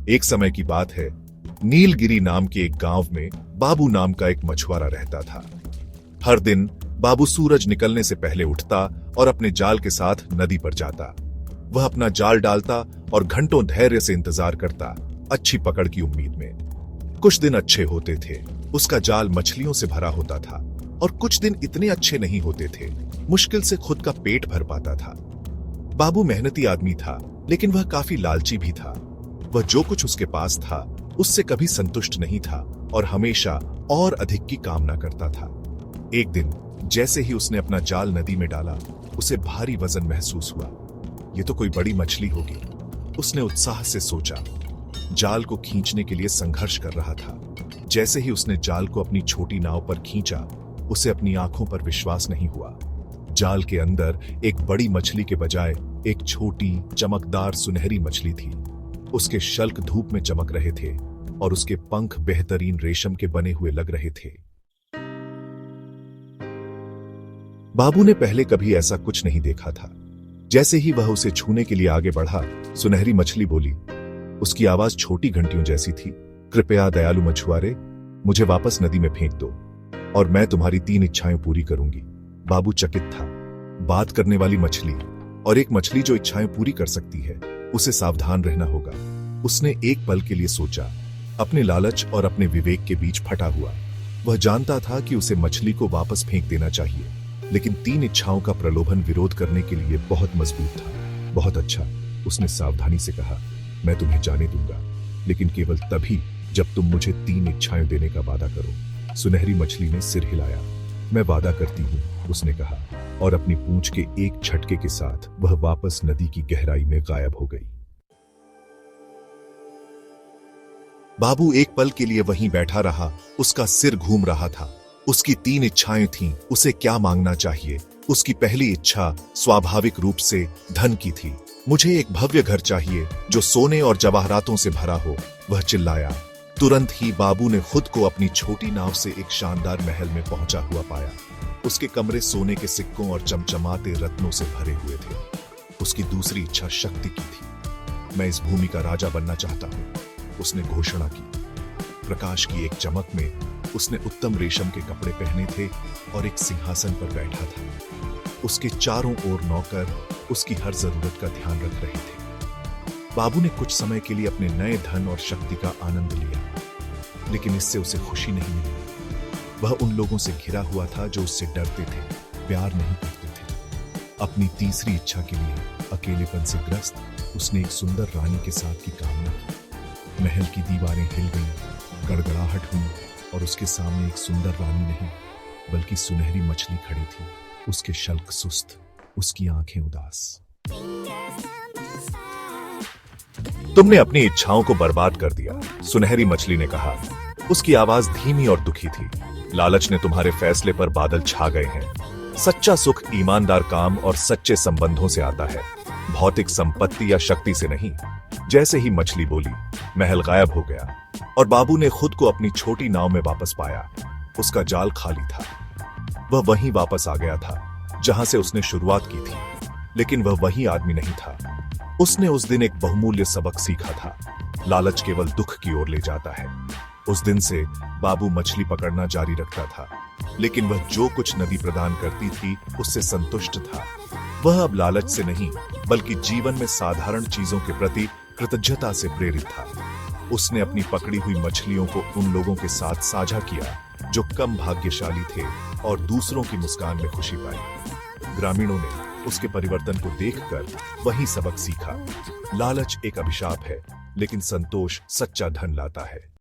एक समय की बात है, नीलगिरी नाम के एक गांव में बाबू नाम का एक मछुआरा रहता था। हर दिन बाबू सूरज निकलने से पहले उठता और अपने जाल के साथ नदी पर जाता। वह अपना जाल डालता और घंटों धैर्य से इंतजार करता, अच्छी पकड़ की उम्मीद में। कुछ दिन अच्छे होते थे, उसका जाल मछलियों से भरा होता था, और कुछ दिन इतने अच्छे नहीं होते थे, मुश्किल से खुद का पेट भर पाता था। बाबू मेहनती आदमी था, लेकिन वह काफी लालची भी था। वह जो कुछ उसके पास था उससे कभी संतुष्ट नहीं था और हमेशा और अधिक की कामना करता था। एक दिन जैसे ही उसने अपना जाल नदी में डाला, उसे भारी वजन महसूस हुआ। ये तो कोई बड़ी मछली होगी, उसने उत्साह से सोचा। जाल को खींचने के लिए संघर्ष कर रहा था। जैसे ही उसने जाल को अपनी छोटी नाव पर खींचा, उसे अपनी आंखों पर विश्वास नहीं हुआ। जाल के अंदर एक बड़ी मछली के बजाय एक छोटी चमकदार सुनहरी मछली थी। उसके शल्क धूप में चमक रहे थे और उसके पंख बेहतरीन रेशम के बने हुए लग रहे थे। बाबू ने पहले कभी ऐसा कुछ नहीं देखा था। जैसे ही वह उसे छूने के लिए आगे बढ़ा, सुनहरी मछली बोली। उसकी आवाज छोटी घंटियों जैसी थी। कृपया दयालु मछुआरे, मुझे वापस नदी में फेंक दो और मैं तुम्हारी 3 इच्छाएं पूरी करूंगी। बाबू चकित था। बात करने वाली मछली और एक मछली जो इच्छाएं पूरी कर सकती है, उसे सावधान रहना होगा। उसने एक पल के लिए सोचा, अपने लालच और अपने विवेक के बीच फटा हुआ। वह जानता था कि उसे मछली को वापस फेंक देना चाहिए, लेकिन 3 इच्छाओं का प्रलोभन विरोध करने के लिए बहुत मजबूत था। बहुत अच्छा, उसने सावधानी से कहा, मैं तुम्हें जाने दूंगा, लेकिन केवल तभी जब तुम मुझे 3 इच्छाएं देने का वादा करो। सुनहरी मछली ने सिर हिलाया। मैं वादा करती हूं, उसने कहा, और अपनी पूंछ के एक झटके के साथ वह वापस नदी की गहराई में गायब हो गई। बाबू एक पल के लिए वहीं बैठा रहा। उसका सिर घूम रहा था। उसकी 3 इच्छाएं थीं। उसे क्या मांगना चाहिए? उसकी पहली इच्छा स्वाभाविक रूप से धन की थी। मुझे एक भव्य घर चाहिए जो सोने और जवाहरातों से भरा हो, वह चिल्लाया। तुरंत ही बाबू ने खुद को अपनी छोटी नाव से एक शानदार महल में पहुंचा हुआ पाया। उसके कमरे सोने के सिक्कों और चमचमाते रत्नों से भरे हुए थे। उसकी दूसरी इच्छा शक्ति की थी। मैं इस भूमि का राजा बनना चाहता हूं, उसने घोषणा की। प्रकाश की एक चमक में उसने उत्तम रेशम के कपड़े पहने थे और एक सिंहासन पर बैठा था। उसके चारों ओर नौकर उसकी हर जरूरत का ध्यान रख रहे थे। बाबू ने कुछ समय के लिए अपने नए धन और शक्ति का आनंद लिया, लेकिन इससे उसे खुशी नहीं मिली। वह उन लोगों से घिरा हुआ था जो उससे डरते थे, प्यार नहीं करते थे। अपनी तीसरी इच्छा के लिए अकेलेपन से ग्रस्त उसने एक सुंदर रानी के साथ की कामना की। महल की दीवारें हिल गईं, गड़गड़ाहट हुई और उसके सामने एक सुंदर रानी नहीं, बल्कि सुनहरी मछली खड़ी थी। उसके शल्क सुस्त, उसकी आंखें उदास। तुमने अपनी इच्छाओं को बर्बाद कर दिया, सुनहरी मछली ने कहा। उसकी आवाज धीमी और दुखी थी। लालच ने तुम्हारे फैसले पर बादल छा गए हैं। सच्चा सुख ईमानदार काम और सच्चे संबंधों से आता है, भौतिक संपत्ति या शक्ति से नहीं। जैसे ही मछली बोली, महल गायब हो गया और बाबू ने खुद को अपनी छोटी नाव में वापस पाया। उसका जाल खाली था। वह वहीं वापस आ गया था जहां से उसने शुरुआत की थी, लेकिन वह वही आदमी नहीं था। उसने उस दिन एक बहुमूल्य सबक सीखा था। लालच केवल दुख की ओर ले जाता है। उस दिन से बाबू मछली पकड़ना जारी रखता था, लेकिन वह जो कुछ नदी प्रदान करती थी उससे संतुष्ट था। वह अब लालच से नहीं, बल्कि जीवन में साधारण चीजों के प्रति कृतज्ञता से प्रेरित था। उसने अपनी पकड़ी हुई मछलियों को उन लोगों के साथ साझा किया जो कम भाग्यशाली थे और दूसरों की मुस्कान में खुशी पाई। ग्रामीणों ने उसके परिवर्तन को देखकर वही सबक सीखा। लालच एक अभिशाप है, लेकिन संतोष सच्चा धन लाता है।